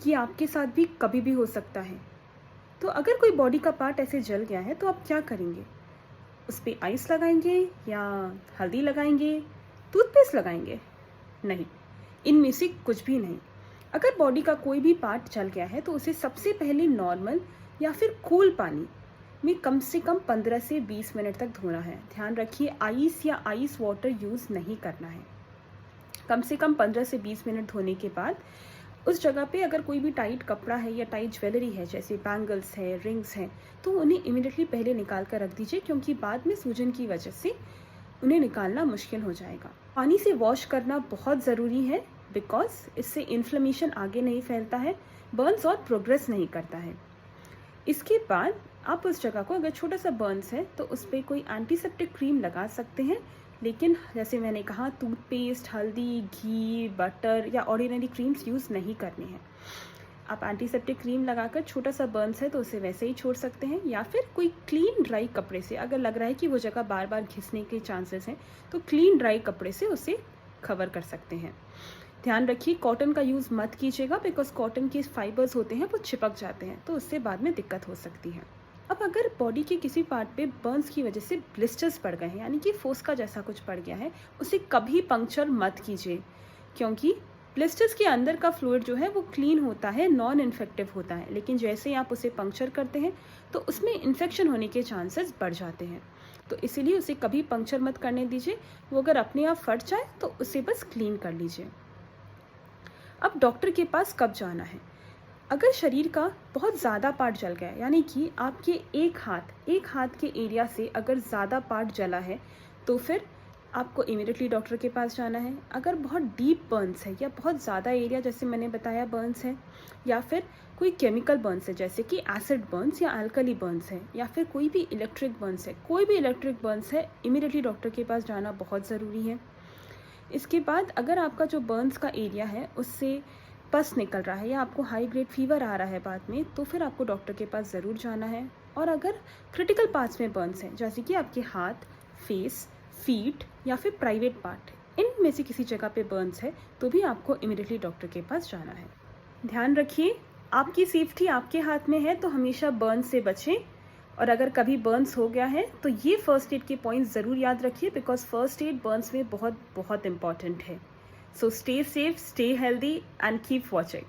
ये आपके साथ भी कभी भी हो सकता है। तो अगर कोई बॉडी का पार्ट ऐसे जल गया है तो आप क्या करेंगे? उस पे आइस लगाएंगे या हल्दी लगाएंगे, टूथपेस्ट लगाएंगे? नहीं, इनमें से कुछ भी नहीं। अगर बॉडी का कोई भी पार्ट जल गया है तो उसे सबसे पहले नॉर्मल या फिर कूल पानी में कम से कम 15 से 20 मिनट तक धोना है। ध्यान रखिए, आइस या आइस वाटर यूज़ नहीं करना है। कम से कम 15 से 20 मिनट धोने के बाद उस जगह पे अगर कोई भी टाइट कपड़ा है या टाइट ज्वेलरी है, जैसे बैंगल्स है, रिंग्स हैं, तो उन्हें इमिडिएटली पहले निकाल कर रख दीजिए, क्योंकि बाद में सूजन की वजह से उन्हें निकालना मुश्किल हो जाएगा। पानी से वॉश करना बहुत ज़रूरी है, बिकॉज इससे इन्फ्लेमेशन आगे नहीं फैलता है, बर्न्स और प्रोग्रेस नहीं करता है। इसके बाद आप उस जगह को, अगर छोटा सा बर्न्स है तो उस पर कोई एंटीसेप्टिक क्रीम लगा सकते हैं, लेकिन जैसे मैंने कहा, टूथपेस्ट, हल्दी, घी, बटर या ऑर्डिनरी क्रीम्स यूज़ नहीं करने हैं। आप एंटीसेप्टिक क्रीम लगाकर, छोटा सा बर्न्स है तो उसे वैसे ही छोड़ सकते हैं, या फिर कोई क्लीन ड्राई कपड़े से, अगर लग रहा है कि वो जगह बार बार घिसने के चांसेस हैं तो क्लीन ड्राई कपड़े से उसे कवर कर सकते हैं। ध्यान रखिए, कॉटन का यूज़ मत कीजिएगा, बिकॉज कॉटन के फाइबर्स होते हैं वो चिपक जाते हैं, तो उससे बाद में दिक्कत हो सकती है। अब अगर बॉडी के किसी पार्ट पे बर्न्स की वजह से ब्लिस्टर्स पड़ गए हैं, यानी कि फोस्का जैसा कुछ पड़ गया है, उसे कभी पंक्चर मत कीजिए, क्योंकि ब्लिस्टर्स के अंदर का फ्लूइड जो है वो क्लीन होता है, नॉन इन्फेक्टिव होता है, लेकिन जैसे ही आप उसे पंक्चर करते हैं तो उसमें इन्फेक्शन होने के चांसेस बढ़ जाते हैं। तो इसीलिए उसे कभी पंक्चर मत करने दीजिए। वो अगर अपने आप फट जाए तो उसे बस क्लीन कर लीजिए। अब डॉक्टर के पास कब जाना है? अगर शरीर का बहुत ज़्यादा पार्ट जल गया है, यानी कि आपके एक हाथ के एरिया से अगर ज़्यादा पार्ट जला है, तो फिर आपको इमीडिएटली डॉक्टर के पास जाना है। अगर बहुत डीप बर्न्स है या बहुत ज़्यादा एरिया, जैसे मैंने बताया, बर्न्स है, या फिर कोई केमिकल बर्न्स है जैसे कि एसिड बर्न्स या अल्कली बर्न्स है, या फिर कोई भी इलेक्ट्रिक बर्न्स है, कोई भी इलेक्ट्रिक बर्न्स है, इमीडिएटली डॉक्टर के पास जाना बहुत ज़रूरी है। इसके बाद अगर आपका जो बर्न्स का एरिया है उससे पस निकल रहा है या आपको हाई ग्रेड फीवर आ रहा है बाद में, तो फिर आपको डॉक्टर के पास ज़रूर जाना है। और अगर क्रिटिकल पार्ट्स में बर्न्स हैं, जैसे कि आपके हाथ, फेस, फीट या फिर प्राइवेट पार्ट, इनमें से किसी जगह पे बर्न्स है, तो भी आपको इमीडिएटली डॉक्टर के पास जाना है। ध्यान रखिए, आपकी सेफ्टी आपके हाथ में है, तो हमेशा बर्न्स से बचें। और अगर कभी बर्न्स हो गया है तो ये फर्स्ट एड के पॉइंट्स ज़रूर याद रखिए, बिकॉज फर्स्ट एड बर्न्स में बहुत बहुत इंपॉर्टेंट है। So stay safe, stay healthy and keep watching.